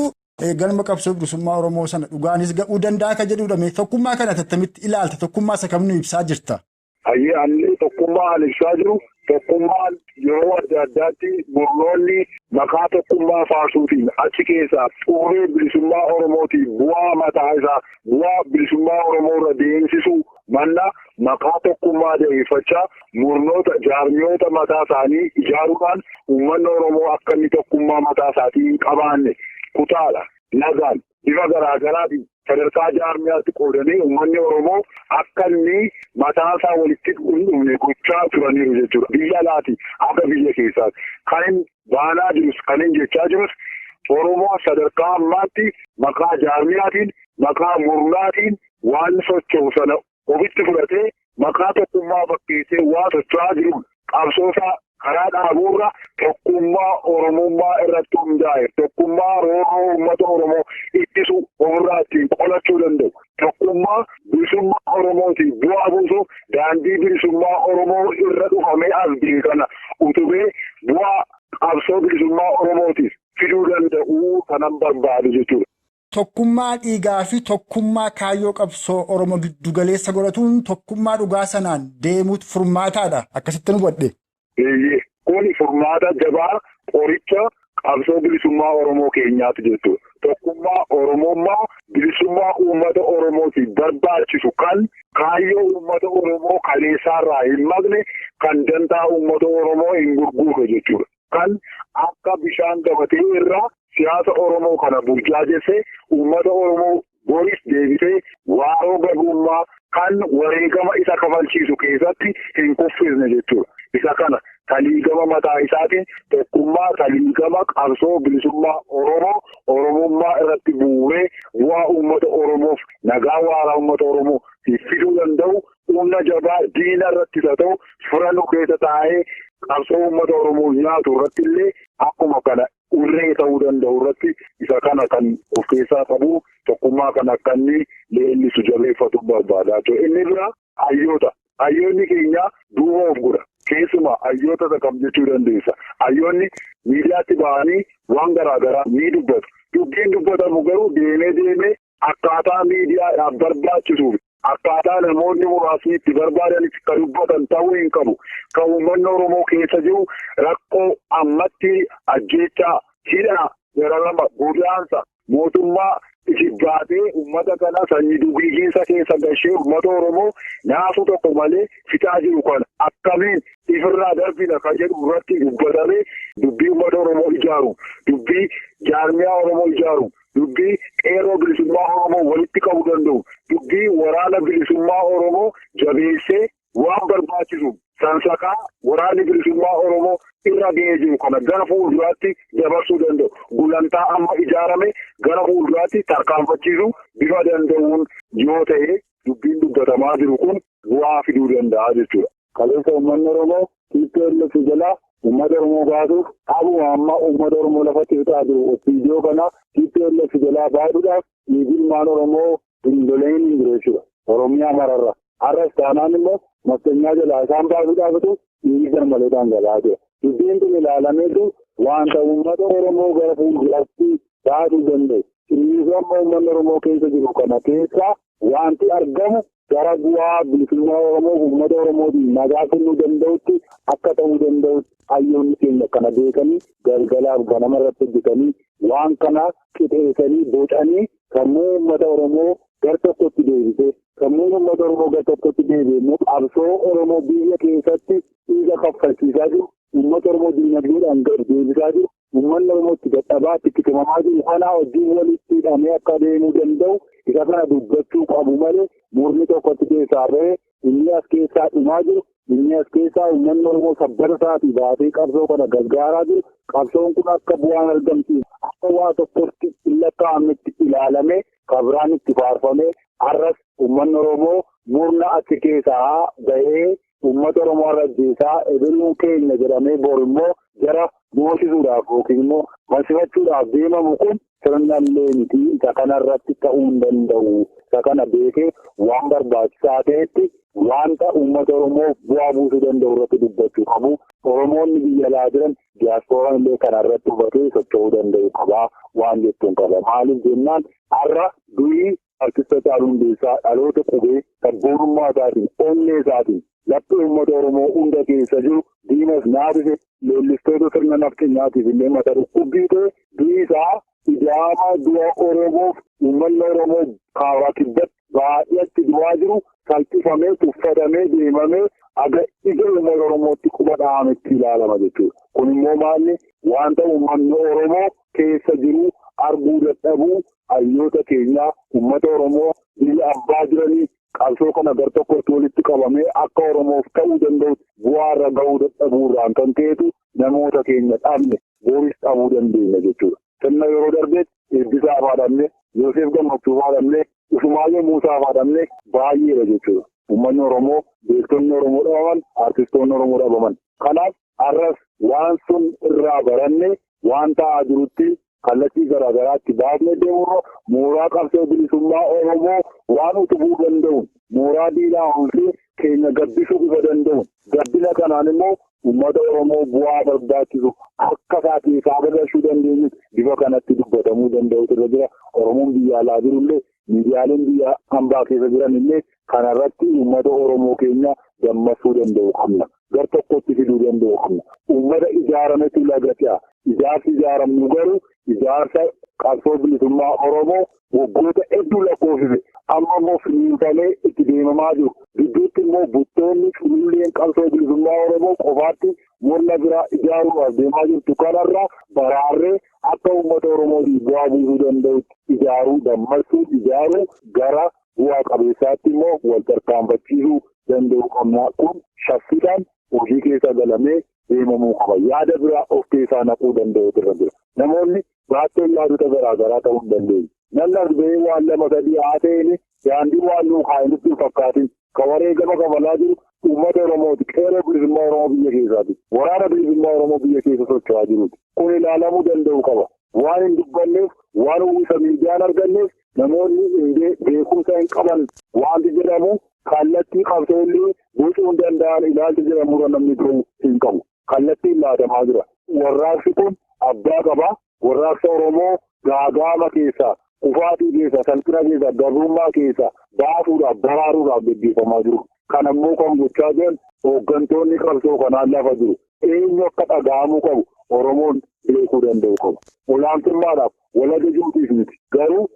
Galma qabsoo bilisummaa Oromoo sana dhugaanis ga'uu danda'a ka jedhudha. Tokkummaa kana attamitti ilaalta? Tokkummaa isa kam nu ibsaa jirta? Hayyee tokkummaa an ibsaa jiru tokkummaan yeroo adda addaatti murnoonni maqaa tokkummaa faarsuutiin achi keessaa xurree bilisummaa Oromootiin bu'aa mataa isaa bu'aa bilisummaa Oromoo irra deemsisuu manna maqaa tokkummaa dheeffachaa murnoota jaarmiyoota mataa isaanii ijaaruudhaan uummanni Oromoo akka inni tokkummaa mataa isaatii hin qabaanne. Kutaadha. Nagaan bifa garaagaraatiin sadarkaa jaarmiyaatti qoodanii uummanni Oromoo akka inni mataa isaa walitti hin dhufne gochaa turaniiru jechuudha. Biyya alaati akka biyya keessaati. Kan hin baanaa jirus kan hin jechaa jirus Oromoo sadarkaa ammaatti maqaa jaarmiyaatiin maqaa murnaatiin waan socho'u sana ofitti fudhatee maqaa tokkummaa fakkeessee waa socho'aa jiru qabsoosaa karaa dhaabuurra tokkummaa Oromummaa irratti hundaa'e tokkummaa rooroo uummata Oromoo ittisu ofirraa ittiin qolachuu danda'u tokkummaa bilisummaa Oromootiif bu'aa buusuuf daandii bilisummaa Oromoo irra dhufamee as kana utubee bu'aa qabsoo bilisummaa Oromootiif fiduu danda'u kanan barbaadu jechuudha. Tokkummaa dhiigaa fi tokkummaa kaayyoo qabsoo Oromoo giddu galeessa godhatuun tokkummaa dhugaa sanaan deemuutu furmaataadha. Akkasitti nu godhe. Kuni furmaata jabaa qoricha qabsoo bilisummaa Oromoo keenyaati jechuudha. Tokkummaa Oromummaa bilisummaa uummata Oromootiif barbaachisu kan kaayyoo uummata Oromoo kaleessaarraa hin maqne kan dantaa uummata Oromoo hin gurguure jechuudha. Kan akka bishaan gabatee irraa siyaasa Oromoo kana burjaajessee uummata Oromoo boris deebisee waaroo gabrummaa kan wareegama isa kafalchiisu keessatti hin kuffisne jechuudha. Isa kana taliigama mataa isaatiin tokkummaa taliigama qabsoo bilisummaa Oromoo Oromummaa irratti bu'ee bu'aa uummata Oromoof nagaa waaraa uummata Oromoo fiduu danda'u humna jabaa diina irratti haa ta'u fira nu keessa taa'ee qabsoo uummata Oromoo nyaatu irratti illee akkuma kana urree ta'uu danda'u irratti isa kana kan of keessaa qabu tokkummaa kan akka inni leellisu jabeeffatu barbaadaa ture. Inni bira hayyoota. Hayyoonni keenya duuba of godha. Keessumaa hayyoota kam jechuu dandeessa. Hayyoonni miidiyaatti ba'anii waan garaagaraa ni dubbatu. Dubbiin dubbatamu garuu deemee akkaataa miidiyaadhaaf barbaachisuuf akkaataa namoonni muraasni itti barbaadanitti kan dubbatan ta'uu hin qabu. Kan uummanni Oromoo keessa jiru rakkoo ammatti ajjeechaa hidhaa gararama godaansa mootummaa baatee uummata kana sanyii duguugiinsa keessa gashee uummata Oromoo naafu tokko malee fitaa jiru kana akkamiin ifirraa darbina kan jedhu irratti dubbatamee dubbii uummata Oromoo ijaaru dubbii jaarmiyaa Oromoo ijaaru dubbii qeerroo bilisummaa Oromoo walitti qabu danda'u dubbii waraana bilisummaa Oromoo jabeessee waan barbaachisu sansakaa waraanni bilisummaa Oromoo irra ga'ee jiru kana gara fuulduraatti dabarsuu danda'u. Gulantaa amma ijaarame gara fuulduraatti tarkaanfachiisuu bifa danda'uun yoo ta'e dubbiin dubbatamaa jiru kun bu'aa fiduu danda'a jechuudha. Kaleessa uummanni Oromoo TPLF jalaa uummata Oromoo baasuuf abuma amma uummata Oromoo lafatti fixaa jiru. Viidiyoo kana TPLF jalaa baasuudhaaf ilmaan Oromoo dindoleen hin jiru jechuudha. Oromiyaa mararra. Har'as taanaan immoo naftanyaa jalaa isaan baasuudhaafatu dhiiga malee dhangala'aa jira. Dubbiin kun ilaalameetu wanta uummata Oromoo gara fuulduraatti baasuu danda'u. Inni amma uummanni Oromoo keessa jiru kana keessa wanti argamu gara bu'aa bilisummaa Oromoo uummata Oromootiin nagaa kennuu danda'utti akka ta'uu danda'utti hayyoonni keenya kana beekanii galgalaaf ganama irratti hojjetanii waan kana qixeessanii bocanii sammuu uummata Oromoo gara tokkotti deebisee sammuu uummata Oromoo gara tokkotti deebi'ee qabsoo Oromoo biyya keessatti dhiiga kaffalchiisaa jiru. Uummata Oromoo diinagdeedhaan gad deebisaa jiru. Uummanni Oromoo itti dadhabaatti itti tumamaa jiru. Kanaa wajjin walitti hidhamee akka deemuu danda'u isa kana dubbachuu qabu malee murni tokkotti keessaa ba'ee inni as keessaa dhumaa jiru. Inni as keessaa uummanni Oromoo sabbata isaatii baatee qabsoo kana gargaaraa jiru. Qabsoon kun akka bu'aan argamsiisu akka waa tokkotti lakkaa'ametti ilaalamee kabiraan itti faarfamee har'as uummanni Oromoo murna achi keessaa ba'ee uummata Oromoo ajjeesaa ebeluun keenya jedhamee bor immoo jara moosisuudhaaf yookiin immoo mansifachuudhaaf deemamu kun sirnallee miti isa kanarratti ta'uu hin danda'u. Isa kana beekee waan barbaachisaa ta'etti wanta uummata Oromoo bu'aa buusuu danda'u irratti dubbachuu qabu. Oromoonni biyya alaa jiran diyaaspooraan illee kanarratti hubatee socho'uu danda'u qabaa waan jettuun qaba. Maaliif jennaan har'a durii artista Haacaaluu Hundeessaa dhaloota qubee sabboonummaa isaatiin onnee isaatiin laphee uummata Oromoo hunda keessa jiru diinas naafise leellistoota sirna nafxanyaatiif illee mata dhukkubbii ta'e durii isaa ijaamaa du'a Oromoof uummanni Oromoo kaabaa kibbatti baay'eetti du'aa jiru salphifamee tuffatamee deemamee aga ija uummata Oromootti quba dha'ametti ilaalama jechuudha. Kun immoo maalli wanta uummanni Oromoo keessa jiru arguu dadhabuu hayyoota keenyaa uummata Oromoo biyya abbaa jiranii qabsoo kana gar tokkotti walitti qabamee akka Oromoof ta'uu danda'u bu'aa irra gahuu dadhabuurraan kan ta'etu namoota keenya dhabne booris dhabuu dandeenya jechuudha. Sirna yeroo darbeetti Eebbisaa faadhamne Yoosef Gammachuu faadhamne Usumaayyoo Muusaa faadhamne baay'eedha jechuudha. Uummanni Oromoo beektonni Oromoo dhabaman artistoonni Oromoo dhabaman. Kanaaf har'as waan sun irraa baranne waan ta'aa jirutti kallattii garaagaraatti baafnee deemuu mooraa qabsoo bilisummaa Oromoo waan utubuu danda'u mooraa diinaa hundee keenya gabbisuu dhufa danda'u gabbina kanaan immoo uummata Oromoo bu'aa barbaachisu akka isaatii isaa galchuu dandeenyu bifa kanatti dubbatamuu danda'utu irra jira. Oromoon biyya alaa jirullee miidiyaaleen biyya hambaa keessa jiran illee kanarratti uummata Oromoo keenya gammachuu danda'u qabna. Gar tokkotti fiduu danda'u qabna. Uummata ijaarametu lagataa. Ijaarsi ijaaramnu garuu ijaarsa qabsoo bilisummaa Oromoo waggoota hedduu lakkoofsise. Amma immoo finiinfalee itti deemamaa jiru. Gidduutti immoo buttoonni cululleen qabsoo bilisummaa Oromoo qofaatti morna biraa ijaaruudhaaf deemaa jirtu kanarraa baraarree akka uummata Oromootiif bu'aa buusuu danda'utti ijaaruu dammaqsuu ijaaruu gara bu'aa qabeessaatti immoo wal tarkaanfachiisuu danda'u qabna. Kun shaffiidhaan hojii keessa galamee deemamuu qaba. Yaada biraa of keessaa naquu danda'utu irra jira. Namoonni baattoon yaadota garaagaraa ta'uu hin dandeenye. Namni ba'ee waan lama sadii haa ta'een daandii waan nuu kaa'inutti hin fakkaatin. Kan wareegama kaffalaa jiru uummata Oromooti. Qeerroo bilisummaa Oromoo biyya keessaati. Waraana bilisummaa Oromoo biyya keessa socho'aa jiruuti. Kun ilaalamuu danda'u qaba. Waan hin dubbanneef, waan uwwisa miidiyaan arganneef namoonni beekumsa hin qaban waanti jedhamu kallattii qabsoollee bocuu hin danda'an ilaalcha jedhamurra namni biroo hin qabu. Kallattiin laatamaa jira. Warraaqsi kun abbaa qaba. Warraaqsa Oromoo gaagaama keessaa, kufaatii keessaa, salphina keessaa, gabrummaa keessaa baasuudhaaf, baraaruudhaaf gaggeeffamaa jiru. Kan ammoo kan gochaa jiran hooggantoonni qabsoo kanaan lafa jiru. Eenyu akka dhaga'amuu qabu Oromoon beekuu danda'u qaba. Olaantummaadhaaf walaga juutiif miti. Garuu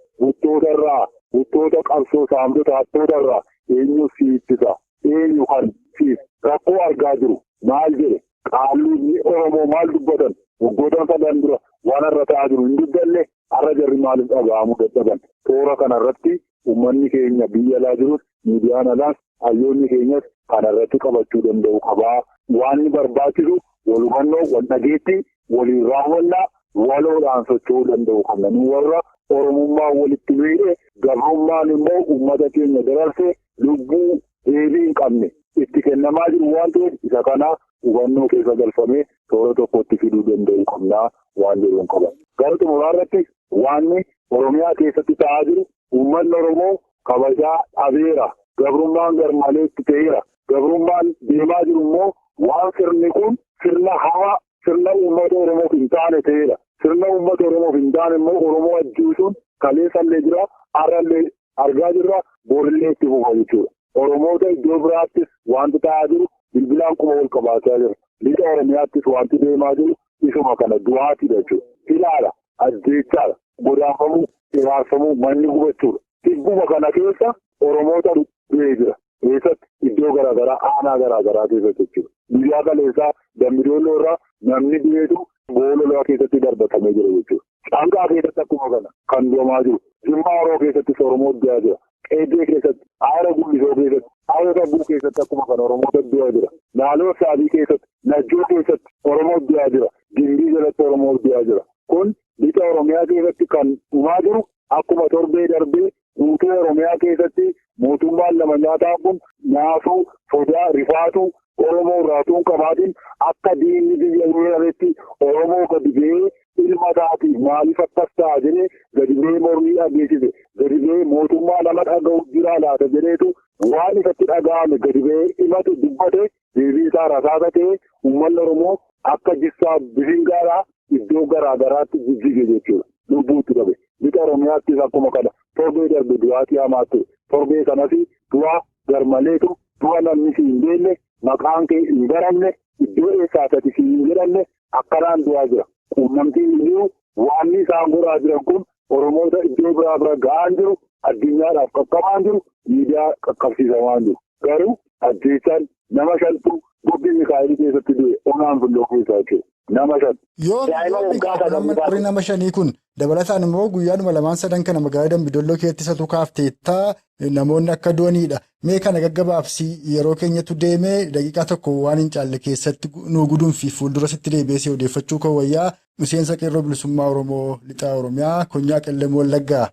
buttoota qabsoo saamtota hattoota irraa eenyu si ittisa? Eenyu kan siif rakkoo argaa jiru? Maal jedhe? Qaallonni Oromoo maal dubbatan? Waggoota sadan dura waan irra ta'aa jiru hin dubbanne har'a jarri maaliif dhaga'amuu dadhaban? Toora kanarratti uummanni keenya biyya alaa jirus miidiyaan alaas hayyoonni keenyas kanarratti qabachuu danda'u qabaa. Waan barbaachisu wal hubannoo, wal dhageettii, waliin raawwannaa, waloodhaan socho'uu danda'u qabna. Nu warra Oromummaan walitti miidhe gabrummaan immoo uummata keenya dararsee lubbuu deebii hin qabne itti kennamaa jiru waan ta'eef isa kanaa hubannoo keessa galfamee toora tokkotti fiduu danda'u qabnaa waan jedhuun qaban. Gara xumuraarratti waan Oromiyaa keessatti ta'aa jiru uummanni Oromoo kabajaa dhabeera. Gabrummaan garmaleetti ta'eera. Gabrummaan deemaa jiru immoo waan sirni kun sirna hamaa sirna uummata Oromoof hin taane ta'eera. Sirna uummata Oromoof hin taane immoo Oromoo ajjeesuun kaleessallee jira, har'allee argaa jirra, borillee itti fufa jechuudha. Oromoota iddoo biraattis wanti ta'aa jiru bilbilaan quba wal qabaataa jira. Lixa Oromiyaattis wanti deemaa jiru isuma kana du'aatiidha jechuudha. Ilaala, ajjeechaadha, godaanfamuu, iraarfamuu, manni gubachuudha. Dhibbuma kana keessa Oromoota du'ee jira. Keessatti iddoo garaagaraa, aanaa garaagaraa keessatti jechuudha. Guyyaa kaleessaa Dambidolloo irraa namni du'eetu Boololaa keessatti darbatamee jira jechuudha. Caanqaa keessatti akkuma kana kan du'amaa jiru. Jimmaa Horoo keessattis Oromoo du'aa jira. Qeeddee keessatti, Aara Gullisoo keessatti, Aara Sabbuu keessatti akkuma kana Oromoota du'aa jira. Naannoo Saabii keessatti, Najjoo keessatti Oromoo du'aa jira. Gimbii jalatti Oromoo du'aa jira. Kun lixa Oromiyaa keessatti kan dhumaa jiru akkuma torbee darbee guutuu Oromiyaa keessatti mootummaan lama nyaataa kun nyaasuu, sodaa, rifaatuu Oromoo irraatuun qabaatiin akka diinni biyya weeraretti Oromoo gadi ba'ee ilma isaatiif maaliif akkas ta'a jedhee gadi ba'ee mormii dhageessise. Gadi ba'ee mootummaa nama dhaga'u jira laata jedheetu waan isatti dhaga'ame gadi ba'ee himate dubbate deebii isaa rasaasa ta'e uummanni Oromoo akka jissaa bisingaadhaa iddoo garaagaraatti jijjige jechuudha. Lubbuutti dhabe. Lixa Oromiyaattis akkuma kana torbee darbe du'aatii hamaa ta'e. Torbee kanas du'aa garmaleetu du'a namni si hin beekne maqaan kee hin baramne iddoo eessaa ati si hin jedhamne akkanaan du'aa jira. Quunnamtiin iyyuu waan isaan godhaa jiran kun Oromoota iddoo biraa bira ga'aan jiru addunyaadhaaf qaqqabaan jiru miidiyaa qaqqabsiisamaan jiru. Garuu ajjeechaan nama shantu Gobbii Mikaa'elii keessatti du'e onaan fuulloo keessaa jechuudha. Nama shan. Yoo nama shanii kun dabalataan immoo guyyaadhuma lamaan sadan kana magaalaa Dambidolloo keessatti isatu kaafteettaa namoonni akka du'anidha. Mee kana gaggabaabsi yeroo keenyatu deemee daqiiqaa tokko waan hin caalle keessatti nu guduunfi fuuldura sitti deebi'ee odeeffachuu koo wayyaa miseensa qeerroo bilisummaa Oromoo lixa Oromiyaa konyaa Qellem Wallaggaa.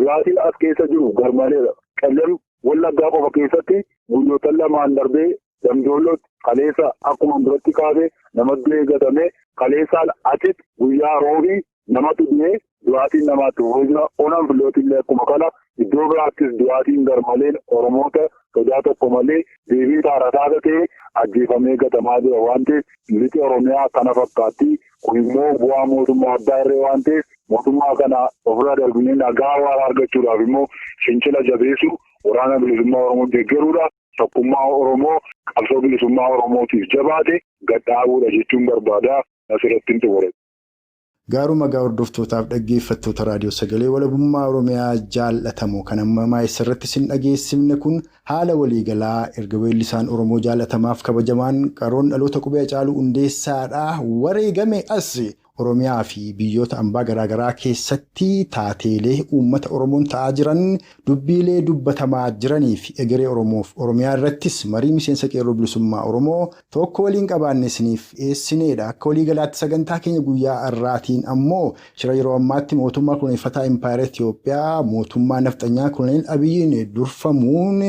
Du'aatiin as keessa jiru garmaaleedha. Qellem Wallaggaa qofa keessatti guyyoota lamaan darbee Dambidollootti kaleessa akkuma biratti kaasee namatti eeggatame kaleessaan achitti guyyaa roobii namatu du'ee du'aatiin namaatti hoojira onaan filootillee akkuma kana iddoo biraattis du'aatiin garmaleen Oromoota sodaa tokko malee deebii taarataa ta'ee ajjeefamee gatamaa jira waan ta'eef lixa Oromiyaa kana fakkaatti kun immoo bu'aa mootummaa addaa irree waan ta'eef mootummaa kana ofirraa darbinee nagaa waaraa argachuudhaaf immoo fincila jabeessu waraana bilisummaa Oromoo deeggaruudha. Tokkummaa Oromoo qabsoo bilisummaa Oromootiif jabaate gadhaabuudha jechuun barbaada asirratti hin xumure. Gaaruma hordoftootaaf dhaggeeffattoota raadiyoo sagalee walabummaa Oromiyaa jaallatamoo kan ammaa isarratti sin dhageessifne kun haala waliigalaa erga weellisaan Oromoo jaallatamaaf kabajamaan qaroon dhaloota qubee Hacaaluu Hundeessaadhaa wareegame as Oromiyaa fi biyyoota ambaa garaagaraa keessatti taateelee uummata Oromoon ta'aa jiran dubbiilee dubbatamaa jiranii fi egeree Oromoof Oromiyaa irrattis marii miseensa qeerroo bilisummaa Oromoo tokko waliin qabaanne isiniif dhiyeessineedha. Akka waliigalaatti sagantaa keenya guyyaa har'aatiin ammoo shira yeroo ammaatti mootummaa kunuunfataa Impaayera Itoophiyaa mootummaa nafxanyaa Koloneel Abiyyiin durfamuun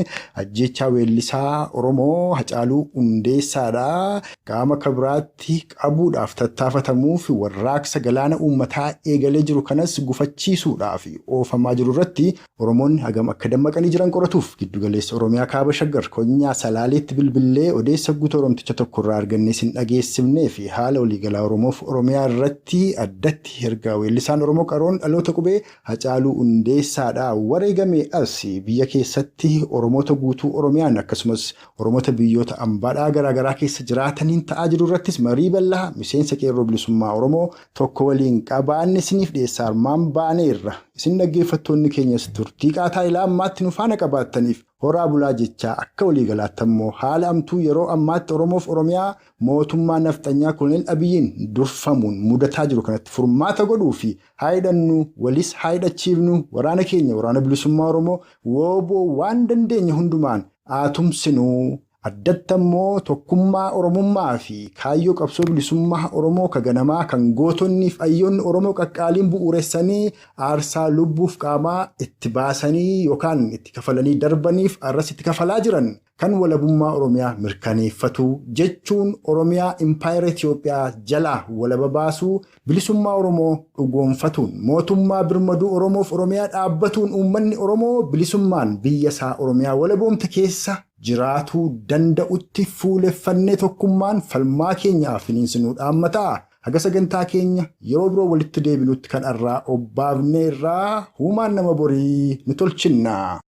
ajjeechaa weellisaa Oromoo Hacaaluu Hundeessaadhaa qaama kabiraatti qabuudhaaf tattaafatamuuf raaksa galaana uummataa eegalee jiru kanas gufachiisuudhaaf oofamaa jiru irratti Oromoonni hagam akka dammaqanii jiran qoratuuf giddugaleessa Oromiyaa kaaba shaggar konyaa salaaleetti bilbilee odeessa guutuu Oromticha tokkorraa argannee sin dhageessifnee fi haala waliigalaa Oromoof Oromiyaa irratti addatti erga weellisaan Oromoo qaroon dhaloota qubee Hacaaluu Hundeessaadhaa wareegame as biyya keessatti Oromoota guutuu Oromiyaan akkasumas Oromoota biyyoota ambaadhaa garaagaraa keessa jiraataniin ta'aa jiru irrattis marii bal'aa miseensa qeerroo bilisummaa Oromoo tokko waliin qabaanne isiniif dhiyeessaa armaan baaneerra. Isin dhaggeeffattoonni keenyas turtii qaataa ilaa ammaatti nu faana qabaattaniif horaa bulaa jechaa akka waliigalaatti ammoo haala amtuu yeroo ammaatti Oromoof Oromiyaa mootummaa nafxanyaa Koloneel Abiyyiin durfamuun mudataa jiru kanatti furmaata godhuu fi haayidhannu walis haayidhachiifnu waraana keenya waraana bilisummaa Oromoo wooboo waan dandeenya hundumaan aatumsinuu. Addatti ammoo tokkummaa Oromummaa fi kaayyoo qabsoo bilisummaa Oromoo kaganamaa kan gootonniif ayyoonni Oromoo qaqqaaliin bu'uuressanii aarsaa lubbuuf qaamaa itti baasanii yookaan itti kafalanii darbaniif arras itti kafalaa jiran kan walabummaa Oromiyaa mirkaneeffatu jechuun Oromiyaa Impaayera Itoophiyaa jalaa walaba baasuu bilisummaa Oromoo dhugoonfatuun mootummaa birmaduu Oromoof Oromiyaa dhaabbatuun uummanni Oromoo bilisummaan biyya isaa Oromiyaa walaboomte keessa jiraatuu danda'utti fuuleffannee tokkummaan falmaa keenyaaf finiinsinuu dhaammataa. Haga sagantaa keenya yeroo biroo walitti deebinutti kan irraa obbaafneerraa huumaan nama borii ni tolchinna.